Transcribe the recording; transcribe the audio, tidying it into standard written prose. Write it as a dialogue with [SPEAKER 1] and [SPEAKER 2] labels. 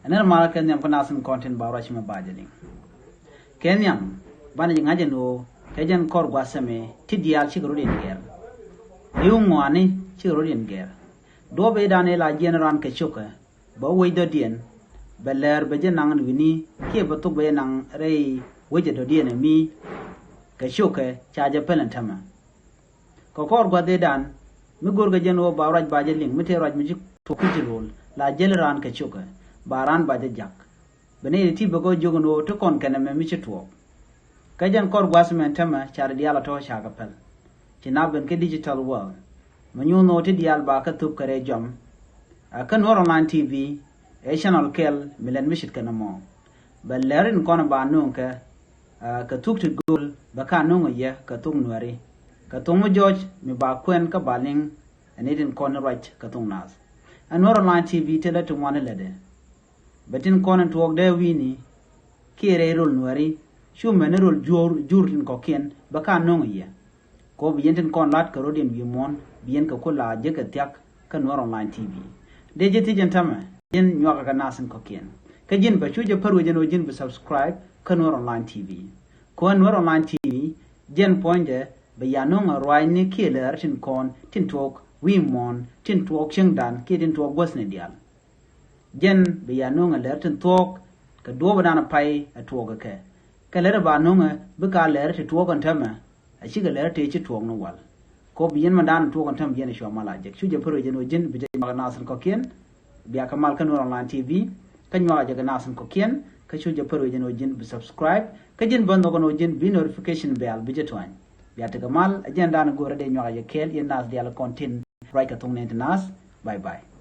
[SPEAKER 1] Aner mala kenyam kanasin content ba rachima bajeling. Kenyam bana jingaje no kejan kor gwasame tidial chigro den ger. Liungwani chigro den ger. Do be dane la generan ke choka ba weydo dien beler be jenang wini ke batuk be nang rei weje do dien mi ke choka chaje pelentama. Ko kor gwa de dan mi gorga jeno ba raj bajeling mite raj mi to kujirol la generan ke choka baran baje jak bene ti bago jogono to kon kaname mi chitwo kajan kor gwasmen tama char diala to shaka pel chinabben ke digital world manyuno ti dial ba ka tup kare jom akan online tv e channel kel milen mishit kanamo balerin kon ba nunka ka tup ti gol ba ka nunga ye ka tung nuari ka tung george mi ba kwen ka baling anidin kon right ka tung nas anor online tv tele to one lede batin konan to de wini kire rol nuari shumene rol jurtin ko ken ba ka nunga ye ko bienten kon lat ka rodin bi mon bien ka kula je ka tiak ka nor online tv de je tijen tama jen nyoka ka nasin ko ken ka jin ba chuje paru jen o jin ba subscribe ka nor online tv ko nor online tv jen ponje ba yanonga roi ni kele artin kon tin tok wi mon tin tok chengdan ke tin tok bosne dial jen ba yanonga lertin tok ka do ba na pai a tok ka ka le ba nonga ba ka ler ti tok kan tama a shiga ler te ci tok no wal ko biyen mandan to kan tam biyen sho mala je chuje pro je no jin bi je ma nasan ko ken biya kamal kan online tv kan ma je nasan ko ken ka chuje pro je no jin bi subscribe ka jin bando ko no jin bi notification bell bi je twan biya ta kamal agenda na gore de nyaga je kel yen nas dial content right ka tung ne nas bye bye